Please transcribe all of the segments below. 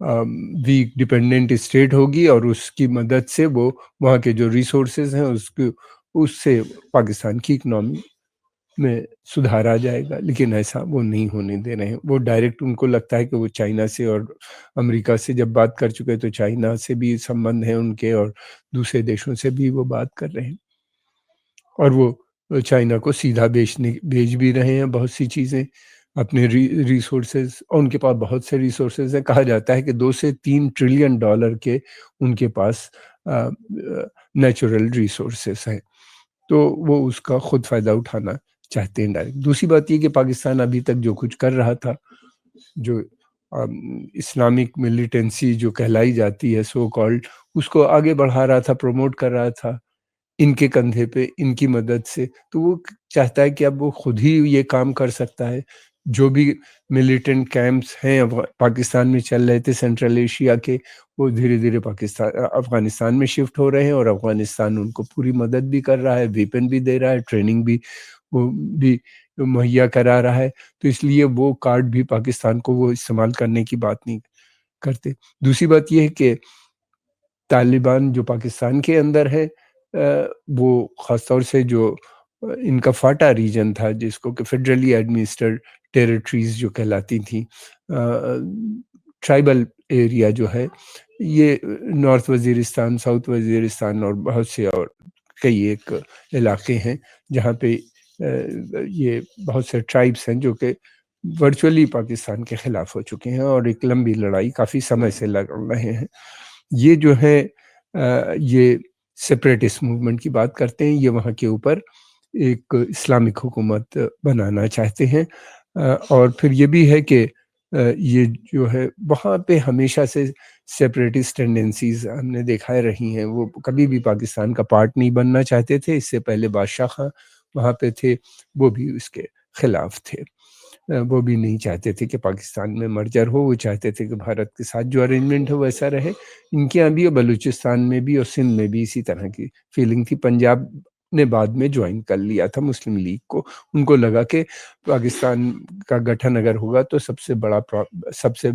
Week dependent state ہوگی اور اس کی مدد سے وہ وہاں کے جو ریسورسز ہیں اس سے پاکستان کی اکنامی میں سدھار آ جائے گا، لیکن ایسا وہ نہیں ہونے دے رہے ہیں۔ وہ ڈائریکٹ ان کو لگتا ہے کہ وہ چائنا سے اور امریکہ سے جب بات کر چکے تو چائنا سے بھی سمبند ہیں ان کے، اور دوسرے دیشوں سے بھی وہ بات کر رہے ہیں، اور وہ چائنا کو سیدھا بیچ بھی رہے ہیں بہت سی چیزیں، اپنے ریسورسز، اور ان کے پاس بہت سے ریسورسز ہیں۔ کہا جاتا ہے کہ 2 سے 3 ٹریلین ڈالر کے ان کے پاس نیچرل ریسورسز ہیں، تو وہ اس کا خود فائدہ اٹھانا چاہتے ہیں ڈائریکٹ۔ دوسری بات یہ کہ پاکستان ابھی تک جو کچھ کر رہا تھا، جو اسلامک ملیٹنسی جو کہلائی جاتی ہے سو کالڈ، اس کو آگے بڑھا رہا تھا، پروموٹ کر رہا تھا ان کے کندھے پہ، ان کی مدد سے، تو وہ چاہتا ہے کہ اب وہ خود ہی یہ کام کر سکتا ہے۔ جو بھی ملیٹنٹ کیمپس ہیں پاکستان میں چل رہے تھے سینٹرل ایشیا کے، وہ دھیرے دھیرے افغانستان میں شفٹ ہو رہے ہیں، اور افغانستان ان کو پوری مدد بھی کر رہا ہے، ویپن بھی دے رہا ہے، ٹریننگ بھی وہ بھی مہیا کرا رہا ہے، تو اس لیے وہ کارڈ بھی پاکستان کو وہ استعمال کرنے کی بات نہیں کرتے۔ دوسری بات یہ ہے کہ طالبان جو پاکستان کے اندر ہے، وہ خاص طور سے جو ان کا فاٹا ریجن تھا، جس کو کہ فیڈرلی ایڈمنسٹرڈ ٹیریٹریز جو کہلاتی تھیں، ٹرائبل ایریا جو ہے، یہ نارتھ وزیرستان، ساؤتھ وزیرستان اور بہت سے اور کئی ایک علاقے ہیں جہاں پہ یہ بہت سے ٹرائبس ہیں جو کہ ورچولی پاکستان کے خلاف ہو چکے ہیں، اور ایک لمبی لڑائی کافی سمے سے لڑ رہے ہیں۔ یہ جو ہے یہ سپریٹسٹ موومنٹ کی بات کرتے ہیں، یہ وہاں کے اوپر ایک اسلامک حکومت بنانا چاہتے ہیں، اور پھر یہ بھی ہے کہ یہ جو ہے وہاں پہ ہمیشہ سے سپریٹسٹ ٹینڈنسیز ہم نے دیکھا رہی ہیں، وہ کبھی بھی پاکستان کا پارٹ نہیں بننا چاہتے تھے۔ اس سے پہلے بادشاہ خان وہاں پہ تھے، وہ بھی اس کے خلاف تھے، وہ بھی نہیں چاہتے تھے کہ پاکستان میں مرجر ہو، وہ چاہتے تھے کہ بھارت کے ساتھ جو ارینجمنٹ ہے ویسا رہے۔ ان کے یہاں بھی، اور بلوچستان میں بھی اور سندھ میں بھی اسی طرح کی فیلنگ تھی۔ پنجاب نے بعد میں جوائن کر لیا تھا مسلم لیگ کو، ان کو لگا کہ پاکستان کا گٹھن اگر ہوگا تو سب سے بڑا سب سے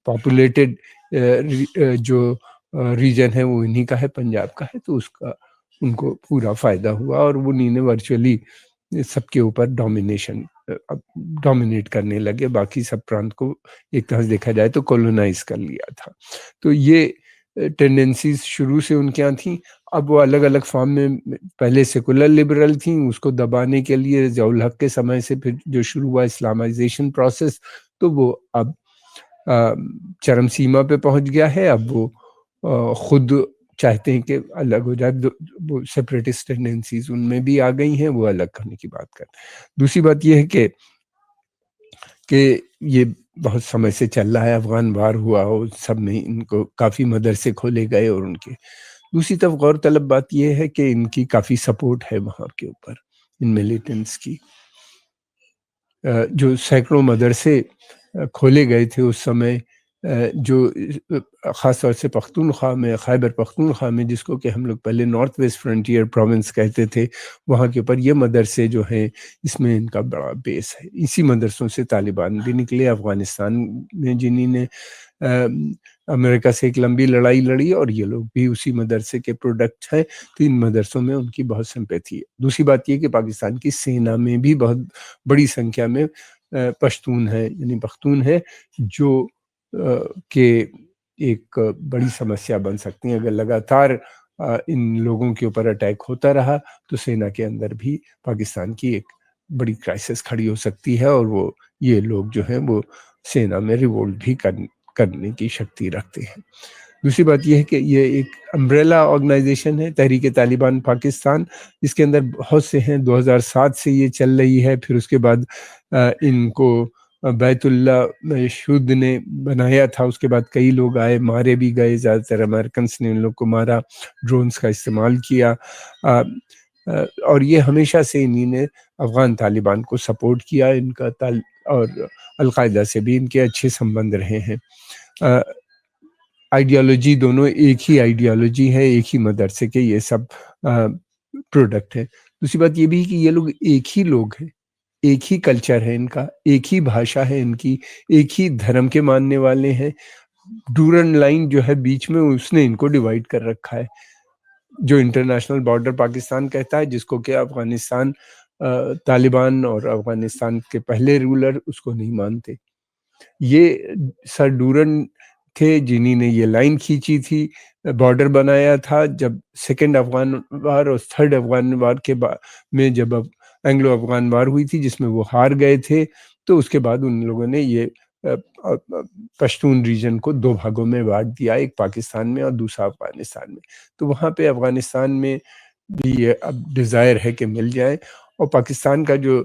پاپولیٹڈ جو ریجن ہے وہ انہی کا ہے، پنجاب کا ہے، تو اس کا ان کو پورا فائدہ ہوا، اور وہ انہی نے ورچولی سب کے اوپر ڈومینیٹ کرنے لگے، باقی سب پرانت کو ایک طرح سے دیکھا جائے تو کولونائز کر لیا تھا۔ تو یہ ٹینڈنسیز شروع سے ان کے یہاں تھیں۔ اب وہ الگ الگ فارم میں، پہلے سیکولر لبرل تھیں، اس کو دبانے کے لیے ضیاء الحق کے سمے سے پھر جو شروع ہوا اسلامائزیشن پروسیس، تو وہ اب چرم سیما پہ پہنچ گیا ہے۔ اب وہ خود چاہتے ہیں کہ الگ ہو جائے، وہ سپریٹسٹ ٹینڈنسیز ان میں بھی آ گئی ہیں، وہ الگ کرنے کی بات کرتے ہیں۔ دوسری بات یہ ہے کہ یہ بہت سمے سے چل رہا ہے، افغان وار ہوا اور سب میں ان کو کافی مدرسے کھولے گئے، اور ان کے دوسری طرف غور طلب بات یہ ہے کہ ان کی کافی سپورٹ ہے وہاں کے اوپر، ان ملیٹنٹس کی، جو سینکڑوں مدرسے کھولے گئے تھے اس سمے، جو خاص طور سے پختونخوا میں، خیبر پختونخوا میں، جس کو کہ ہم لوگ پہلے نارتھ ویسٹ فرنٹیئر پروونس کہتے تھے، وہاں کے اوپر یہ مدرسے جو ہیں، اس میں ان کا بڑا بیس ہے۔ اسی مدرسوں سے طالبان بھی نکلے افغانستان میں، جنہی نے امریکہ سے ایک لمبی لڑائی لڑی، اور یہ لوگ بھی اسی مدرسے کے پروڈکٹ ہیں، تو ان مدرسوں میں ان کی بہت سمپیتھی ہے۔ دوسری بات یہ کہ پاکستان کی سینا میں بھی بہت بڑی سنکھیا میں پشتون ہے، یعنی پختون ہے، جو کہ ایک بڑی سمسیا بن سکتی ہیں۔ اگر لگاتار ان لوگوں کے اوپر اٹیک ہوتا رہا تو سینا کے اندر بھی پاکستان کی ایک بڑی کرائسس کھڑی ہو سکتی ہے، اور وہ یہ لوگ جو ہیں وہ سینا میں ریوولٹ بھی کرنے کی شکتی رکھتے ہیں۔ دوسری بات یہ ہے کہ یہ ایک امبریلا آرگنائزیشن ہے، تحریک طالبان پاکستان، اس کے اندر بہت سے ہیں۔ 2007 سے یہ چل رہی ہے، پھر اس کے بعد ان کو بیت اللہ شود نے بنایا تھا، اس کے بعد کئی لوگ آئے، مارے بھی گئے، زیادہ تر امریکنس نے ان لوگ کو مارا، ڈرونز کا استعمال کیا، اور یہ ہمیشہ سے انہی نے افغان طالبان کو سپورٹ کیا، ان کا اور القاعدہ سے بھی ان کے اچھے سمبند رہے ہیں۔ آئیڈیالوجی دونوں ایک ہی آئیڈیالوجی ہے، ایک ہی مدرسے کے یہ سب پروڈکٹ ہے۔ دوسری بات یہ بھی کہ یہ لوگ ایک ہی لوگ ہیں، ایک ہی کلچر ہے ان کا، ایک ہی بھاشا ہے ان کی، ایک ہی دھرم کے ماننے والے ہیں، ڈورن لائن جو ہے بیچ میں اس نے ان کو ڈیوائڈ کر رکھا ہے، جو انٹرنیشنل بارڈر پاکستان کہتا ہے، جس کو کہ افغانستان طالبان اور افغانستان کے پہلے رولر اس کو نہیں مانتے۔ یہ سر ڈورن تھے جنہی نے یہ لائن کھینچی تھی، بارڈر بنایا تھا جب سیکنڈ افغان وار اور تھرڈ افغان وار کے میں جب اینگلو افغان وار ہوئی تھی جس میں وہ ہار گئے تھے، تو اس کے بعد ان لوگوں نے یہ پشتون ریجن کو دو بھاگوں میں بانٹ دیا، ایک پاکستان میں اور دوسرا افغانستان میں۔ تو وہاں پہ افغانستان میں بھی یہ اب ڈیزائر ہے کہ مل جائے، اور پاکستان کا جو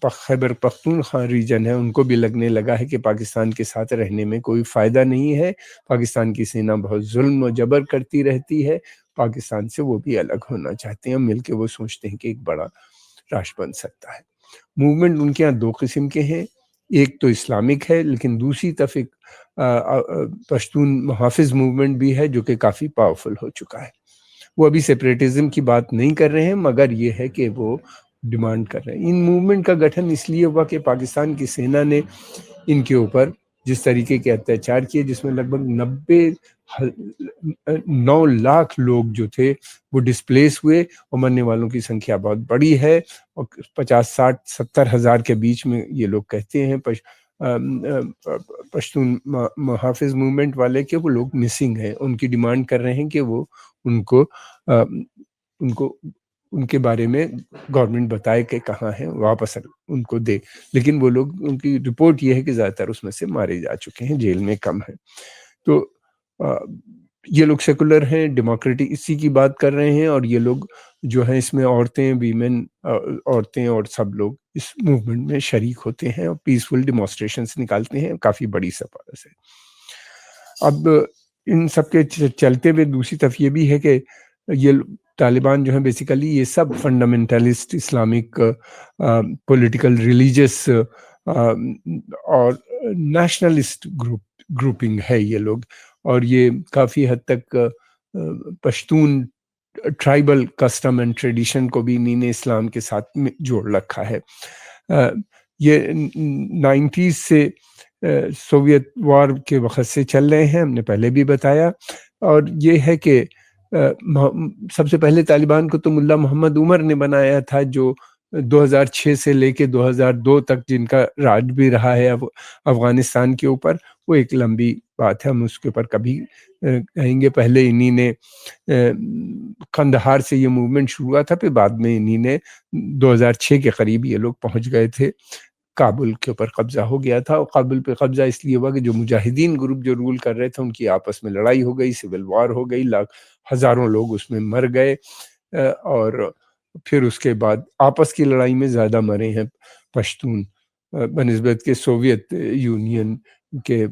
خیبر پختونخوا ریجن ہے ان کو بھی لگنے لگا ہے کہ پاکستان کے ساتھ رہنے میں کوئی فائدہ نہیں ہے، پاکستان کی سینا بہت ظلم و جبر کرتی رہتی ہے، پاکستان سے وہ بھی الگ ہونا چاہتے ہیں، مل کے وہ سوچتے ہیں کہ ایک بڑا راشٹر بن سکتا ہے۔ موومنٹ ان کے یہاں دو قسم کے ہیں، ایک تو اسلامک ہے، لیکن دوسری طرف ایک پشتون محافظ موومنٹ بھی ہے جو کہ کافی پاورفل ہو چکا ہے۔ وہ ابھی سیپریٹزم کی بات نہیں کر رہے ہیں، مگر یہ ہے کہ وہ ڈیمانڈ کر رہے ہیں۔ ان موومنٹ کا گٹھن اس لیے ہوا کہ پاکستان کی سینا نے ان کے اوپر جس طریقے کے اتیاچار کیے، جس میں لگ بھگ 9 لاکھ لوگ جو تھے وہ ڈسپلیس ہوئے، اور مرنے والوں کی سنکھیا بہت بڑی ہے، اور 50 60 70 ہزار کے بیچ میں یہ لوگ کہتے ہیں پشتون محافظ موومنٹ والے کہ وہ لوگ مسنگ ہیں، ان کی ڈیمانڈ کر رہے ہیں کہ وہ ان کو ان کے بارے میں گورنمنٹ بتائے کہ کہاں ہیں، واپس ان کو دے، لیکن وہ لوگ ان کی رپورٹ یہ ہے کہ زیادہ تر اس میں سے مارے جا چکے ہیں، جیل میں کم ہیں۔ تو یہ لوگ سیکولر ہیں، ڈیموکریٹک اسی کی بات کر رہے ہیں، اور یہ لوگ جو ہیں اس میں عورتیں، ویمن، عورتیں اور سب لوگ اس موومنٹ میں شریک ہوتے ہیں اور پیسفل ڈیمونسٹریشنز نکالتے ہیں کافی بڑی سطح سے۔ اب ان سب کے چلتے ہوئے دوسری طرف یہ بھی ہے کہ یہ طالبان جو ہیں بیسیکلی یہ سب فنڈامنٹلسٹ اسلامک پولیٹیکل ریلیجس اور نیشنلسٹ گروپنگ ہے یہ لوگ، اور یہ کافی حد تک Pashtun tribal custom and tradition کو بھی انہوں نے اسلام کے ساتھ جوڑ رکھا ہے۔ یہ 90s سے سوویت وار کے وقت سے چل رہے ہیں، ہم نے پہلے بھی بتایا، اور یہ ہے کہ سب سے پہلے طالبان کو تو ملا محمد عمر نے بنایا تھا، جو 2006 سے لے کے 2002 تک جن کا راج بھی رہا ہے افغانستان کے اوپر، وہ ایک لمبی بات ہے، ہم اس کے اوپر کبھی کہیں گے۔ پہلے انہی نے قندھار سے یہ موومنٹ شروع ہوا تھا، پھر بعد میں انہی نے 2006 کے قریب یہ لوگ پہنچ گئے تھے، کابل کے اوپر قبضہ ہو گیا تھا، اور کابل پہ قبضہ اس لیے ہوا کہ جو مجاہدین گروپ جو رول کر رہے تھے ان کی آپس میں لڑائی ہو گئی، سول وار ہو گئی، ہزاروں لوگ اس میں مر گئے، اور پھر اس کے بعد آپس کی لڑائی میں زیادہ مرے ہیں پشتون بنسبت کے سوویت یونین کے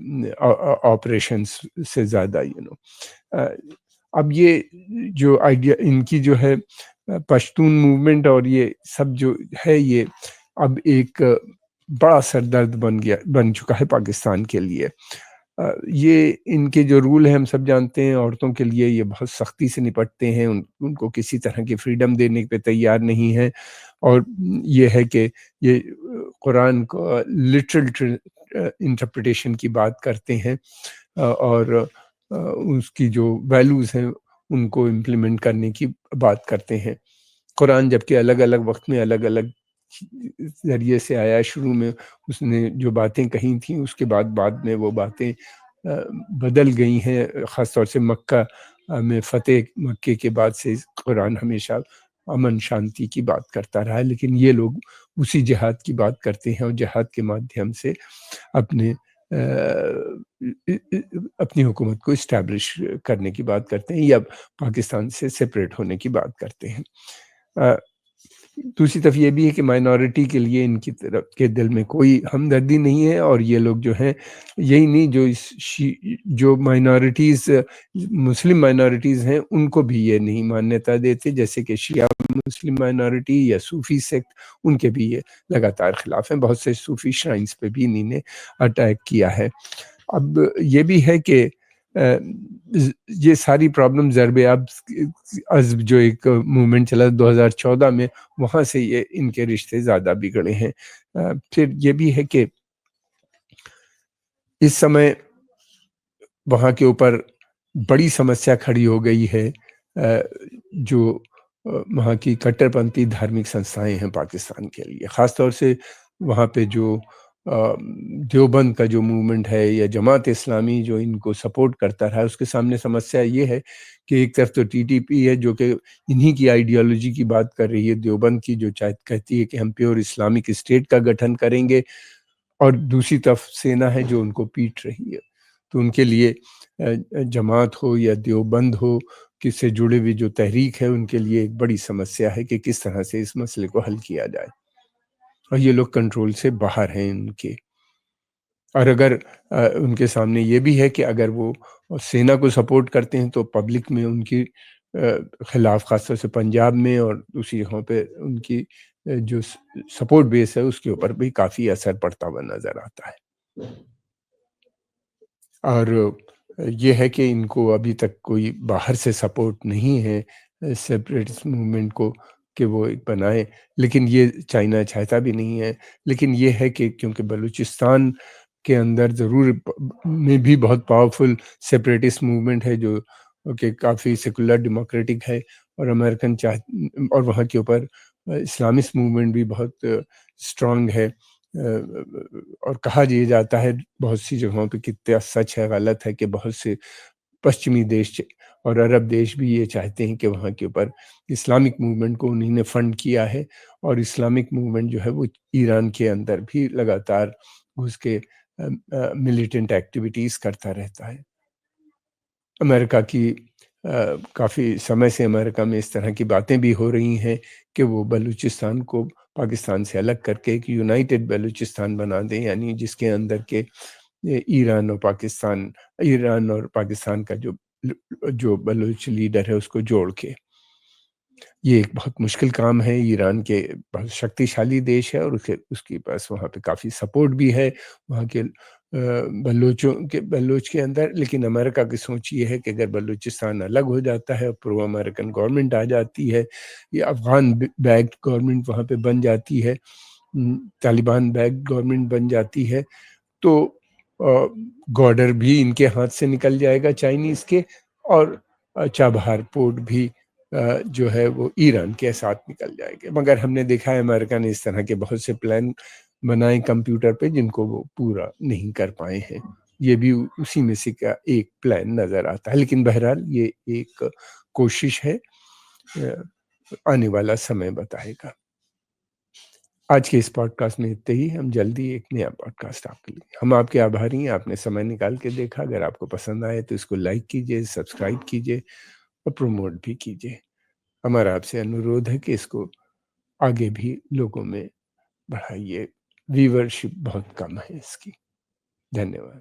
آپریشنز سے زیادہ۔ اب یہ جو آئیڈیا ان کی جو ہے پشتون موومنٹ اور یہ سب جو ہے، یہ اب ایک بڑا سردرد بن چکا ہے پاکستان کے لیے۔ یہ ان کے جو رول ہیں ہم سب جانتے ہیں، عورتوں کے لیے یہ بہت سختی سے نپٹتے ہیں، ان کو کسی طرح کی فریڈم دینے پہ تیار نہیں ہیں، اور یہ ہے کہ یہ قرآن کو لٹرل انٹرپریٹیشن کی بات کرتے ہیں، اور اس کی جو ویلیوز ہیں ان کو امپلیمنٹ کرنے کی بات کرتے ہیں۔ قرآن جبکہ الگ الگ وقت میں الگ الگ ذریعے سے آیا، شروع میں اس نے جو باتیں کہی تھیں، اس کے بعد میں وہ باتیں بدل گئی ہیں، خاص طور سے مکہ میں فتح مکے کے بعد سے قرآن ہمیشہ امن شانتی کی بات کرتا رہا ہے، لیکن یہ لوگ اسی جہاد کی بات کرتے ہیں، اور جہاد کے مادھیم سے اپنی حکومت کو اسٹیبلش کرنے کی بات کرتے ہیں، یا پاکستان سے سپریٹ ہونے کی بات کرتے ہیں۔ دوسری طرف یہ بھی ہے کہ مائنورٹی کے لیے ان کی طرف کے دل میں کوئی ہمدردی نہیں ہے، اور یہ لوگ جو ہیں یہی نہیں، جو مائنورٹیز مسلم مائنورٹیز ہیں ان کو بھی یہ نہیں مانیتا دیتے، جیسے کہ شیعہ مسلم مائنورٹی یا صوفی سیکٹ، ان کے بھی یہ لگاتار خلاف ہیں، بہت سے صوفی شرائنز پہ بھی انہی نے اٹیک کیا ہے۔ اب یہ بھی ہے کہ یہ ساری پرابلم ضرب عضب جو ایک موومنٹ چلا 2014 میں، وہاں سے یہ ان کے رشتے زیادہ بگڑے ہیں۔ پھر یہ بھی ہے کہ اس سمے وہاں کے اوپر بڑی سمسیا کھڑی ہو گئی ہے، جو وہاں کی کٹر پنتھی دھارمک سنستھائیں ہیں پاکستان کے لیے، خاص طور سے وہاں پہ جو دیوبند کا جو موومنٹ ہے یا جماعت اسلامی جو ان کو سپورٹ کرتا رہا ہے، اس کے سامنے سمسیا یہ ہے کہ ایک طرف تو ٹی ٹی پی ہے جو کہ انہی کی آئیڈیالوجی کی بات کر رہی ہے، دیوبند کی جو کہتی ہے کہ ہم پیور اسلامک اسٹیٹ کا گٹھن کریں گے، اور دوسری طرف سینا ہے جو ان کو پیٹ رہی ہے۔ تو ان کے لیے جماعت ہو یا دیوبند ہو، کس سے جڑے ہوئے جو تحریک ہے، ان کے لیے ایک بڑی سمسیا ہے کہ کس طرح سے اس مسئلے کو حل کیا جائے، اور یہ لوگ کنٹرول سے باہر ہیں ان کے۔ اور اگر ان کے سامنے یہ بھی ہے کہ اگر وہ سینا کو سپورٹ کرتے ہیں تو پبلک میں ان کی خلاف، خاص طور سے پنجاب میں اور دوسری جگہوں پہ ان کی جو سپورٹ بیس ہے اس کے اوپر بھی کافی اثر پڑتا ہوا نظر آتا ہے۔ اور یہ ہے کہ ان کو ابھی تک کوئی باہر سے سپورٹ نہیں ہے سیپریٹسٹ موومنٹ کو کہ وہ ایک بنائے، لیکن یہ چائنا چاہتا بھی نہیں ہے۔ لیکن یہ ہے کہ کیونکہ بلوچستان کے اندر ضرور میں بھی بہت پاورفل سیپریٹسٹ موومنٹ ہے جو کہ کافی سیکولر ڈیموکریٹک ہے، اور امریکن اور وہاں کے اوپر اسلامسٹ موومنٹ بھی بہت اسٹرانگ ہے، اور کہا یہ جاتا ہے بہت سی جگہوں پہ، کتنا سچ ہے غلط ہے، کہ بہت سے پشچمی دیش اور عرب دیش بھی یہ چاہتے ہیں کہ وہاں کے اوپر اسلامک موومنٹ کو انہی نے فنڈ کیا ہے، اور اسلامک موومنٹ جو ہے وہ ایران کے اندر بھی لگاتار اس کے ملیٹنٹ ایکٹیویٹیز کرتا رہتا ہے۔ امریکہ کی کافی سمے سے امریکہ میں اس طرح کی باتیں بھی ہو رہی ہیں کہ وہ بلوچستان کو پاکستان سے الگ کر کے ایک یونائٹڈ بلوچستان بنا دیں، یعنی جس کے اندر کے ایران اور پاکستان کا جو بلوچ لیڈر ہے اس کو جوڑ کے۔ یہ ایک بہت مشکل کام ہے، ایران کے بہت شکتیشالی دیش ہے، اور اس کے پاس وہاں پہ کافی سپورٹ بھی ہے وہاں کے بلوچ کے اندر۔ لیکن امریکہ کی سوچ یہ ہے کہ اگر بلوچستان الگ ہو جاتا ہے اور پرو امریکن گورنمنٹ آ جاتی ہے، یا افغان بیکڈ گورنمنٹ وہاں پہ بن جاتی ہے، طالبان بیکڈ گورنمنٹ بن جاتی ہے، تو گارڈر بھی ان کے ہاتھ سے نکل جائے گا چائنیز کے، اور چابہار پورٹ بھی جو ہے وہ ایران کے ساتھ نکل جائے گا۔ مگر ہم نے دیکھا ہے امریکہ نے اس طرح کے بہت سے پلان بنائے کمپیوٹر پہ جن کو وہ پورا نہیں کر پائے ہیں، یہ بھی اسی میں سے کا ایک پلان نظر آتا ہے۔ لیکن بہرحال یہ ایک کوشش ہے، آنے والا سمے بتائے گا۔ آج کے اس پوڈ کاسٹ میں اتنے ہی، ہم جلدی ایک نیا پوڈ کاسٹ آپ کے لیے۔ ہم آپ کے آبھاری ہیں، آپ نے سمے نکال کے دیکھا۔ اگر آپ کو پسند آئے تو اس کو لائک کیجئے، سبسکرائب کیجئے اور پروموٹ بھی کیجئے۔ ہمارا آپ سے انورودھ ہے کہ اس کو آگے بھی لوگوں میں بڑھائیے، ویورشپ بہت کم ہے اس کی۔ دھنیہ واد۔